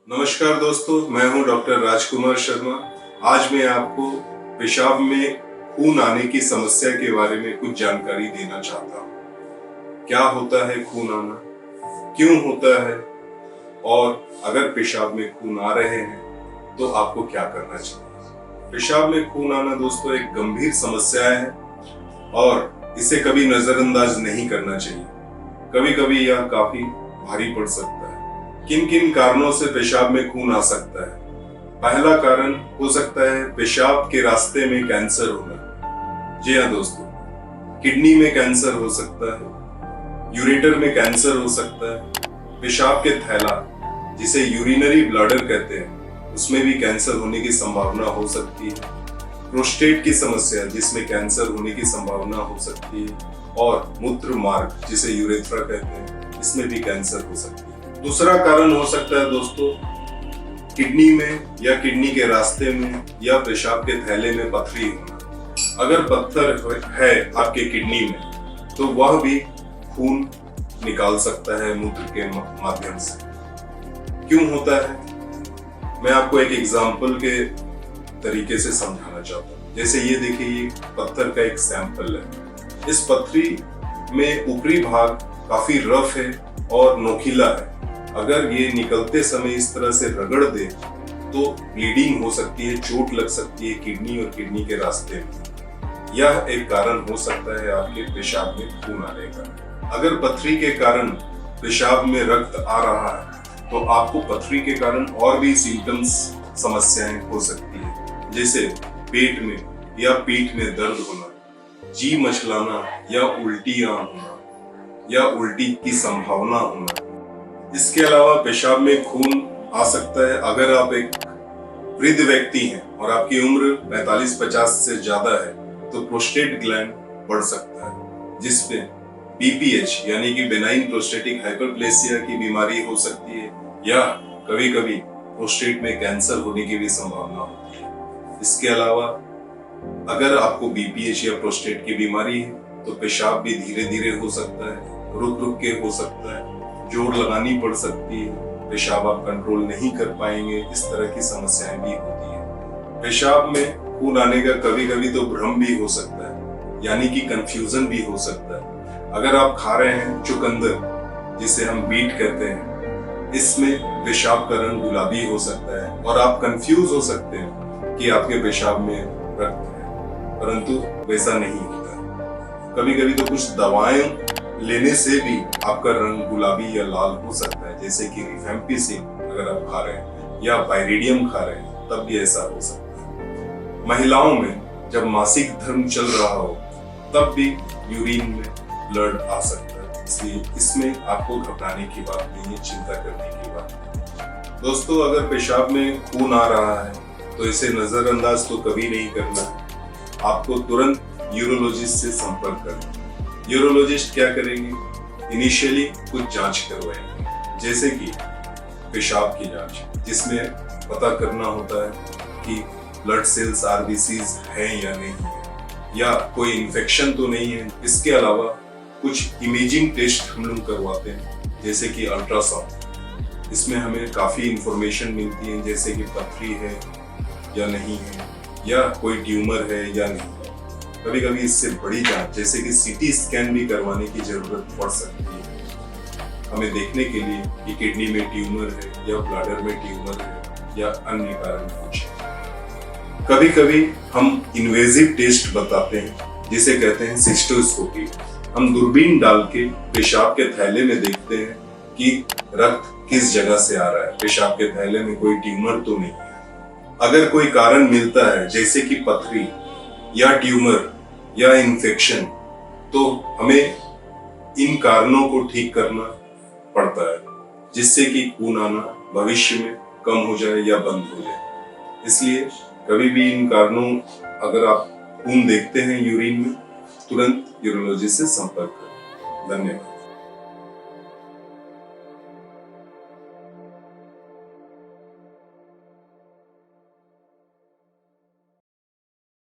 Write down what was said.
नमस्कार दोस्तों, मैं हूं डॉक्टर राजकुमार शर्मा। आज मैं आपको पेशाब में खून आने की समस्या के बारे में कुछ जानकारी देना चाहता हूं। क्या होता है खून आना, क्यों होता है, और अगर पेशाब में खून आ रहे हैं तो आपको क्या करना चाहिए। पेशाब में खून आना दोस्तों एक गंभीर समस्या है और इसे कभी नजरअंदाज नहीं करना चाहिए। कभी कभी यह काफी भारी पड़ सकता है। किन किन कारणों से पेशाब में खून आ सकता है? पहला कारण हो सकता है पेशाब के रास्ते में कैंसर होना। जी हाँ दोस्तों, किडनी में कैंसर हो सकता है, यूरेटर में कैंसर हो सकता है, पेशाब के थैला जिसे यूरिनरी ब्लैडर कहते हैं उसमें भी कैंसर होने की संभावना हो सकती है, प्रोस्टेट की समस्या जिसमें कैंसर होने की संभावना हो सकती है, और मूत्र मार्ग जिसे यूरेथ्रा कहते हैं इसमें भी कैंसर हो सकती है। दूसरा कारण हो सकता है दोस्तों किडनी में या किडनी के रास्ते में या पेशाब के थैले में पथरी होना। अगर पत्थर है आपके किडनी में तो वह भी खून निकाल सकता है मूत्र के माध्यम से। क्यों होता है, मैं आपको एक एग्जांपल के तरीके से समझाना चाहता हूँ। जैसे ये देखिए, ये पत्थर का एक सैंपल है। इस पथरी में ऊपरी भाग काफी रफ है और नोकीला है। अगर ये निकलते समय इस तरह से रगड़ दे तो ब्लीडिंग हो सकती है, चोट लग सकती है किडनी और किडनी के रास्ते में। यह एक कारण हो सकता है आपके पेशाब में खून आने का। अगर पथरी के कारण पेशाब में रक्त आ रहा है तो आपको पथरी के कारण और भी सिम्टम्स, समस्याएं हो सकती है, जैसे पेट में या पीठ में दर्द होना, जी मचलाना या उल्टियां होना या उल्टी की संभावना होना। इसके अलावा पेशाब में खून आ सकता है अगर आप एक वृद्ध व्यक्ति हैं और आपकी उम्र 45-50 से ज्यादा है तो प्रोस्टेट ग्लैंड बढ़ सकता है, जिसमें बीपीएच यानी कि बेनाइन प्रोस्टेटिक हाइपरप्लेसिया की बीमारी हो सकती है, या कभी कभी प्रोस्टेट में कैंसर होने की भी संभावना होती है। इसके अलावा अगर आपको बीपीएच या प्रोस्टेट की बीमारी है तो पेशाब भी धीरे धीरे हो सकता है, रुक रुक के हो सकता है, जोर लगानी पड़ सकती है, पेशाब आप कंट्रोल नहीं कर पाएंगे। इस तरह की समस्याएं भी होती है। पेशाब में खून आने का कभी कभी तो भ्रम भी हो सकता है, यानी कि कंफ्यूजन भी हो सकता है। अगर आप खा रहे हैं चुकंदर जिसे हम बीट कहते हैं, इसमें पेशाब का रंग गुलाबी हो सकता है और आप कंफ्यूज हो सकते हैं कि आपके पेशाब में रक्त है, परंतु वैसा नहीं होता। कभी कभी तो कुछ दवाएं लेने से भी आपका रंग गुलाबी या लाल हो सकता है, जैसे कि रिफेम्पिसिन अगर आप खा रहे हैं या पायरिडियम खा रहे हैं तब भी ऐसा हो सकता है। महिलाओं में जब मासिक धर्म चल रहा हो तब भी यूरिन में ब्लड आ सकता है, इसलिए इसमें आपको घबराने की बात नहीं है, चिंता करने की बात नहीं। दोस्तों, अगर पेशाब में खून आ रहा है तो इसे नजरअंदाज तो कभी नहीं करना है। आपको तुरंत यूरोलॉजिस्ट से संपर्क करना। यूरोलॉजिस्ट क्या करेंगे, इनिशियली कुछ जांच करवाएंगे, जैसे कि पेशाब की जांच, जिसमें पता करना होता है कि ब्लड सेल्स आरबीसीज हैं या नहीं है, या कोई इन्फेक्शन तो नहीं है। इसके अलावा कुछ इमेजिंग टेस्ट हम लोग करवाते हैं, जैसे कि अल्ट्रासाउंड। इसमें हमें काफी इंफॉर्मेशन मिलती है, जैसे कि पथरी है या नहीं है, या कोई ट्यूमर है या नहीं। कभी कभी इससे बड़ी जांच जैसे कि सीटी स्कैन भी करवाने की जरूरत पड़ सकती है, हमें देखने के लिए कि किडनी में ट्यूमर है या ब्लैडर में ट्यूमर है या अन्य कारण कुछ है। कभी कभी हम इन्वेजिव टेस्ट बताते हैं, जिसे कहते हैं सिस्टोस्कोपी। हम दूरबीन डाल के पेशाब के थैले में देखते हैं कि रक्त किस जगह से आ रहा है, पेशाब के थैले में कोई ट्यूमर तो नहीं है। अगर कोई कारण मिलता है जैसे कि पथरी या ट्यूमर या इन्फेक्शन, तो हमें इन कारणों को ठीक करना पड़ता है, जिससे कि खून आना भविष्य में कम हो जाए या बंद हो जाए। इसलिए कभी भी इन कारणों, अगर आप खून देखते हैं यूरिन में, तुरंत यूरोलॉजिस्ट से संपर्क करें। धन्यवाद।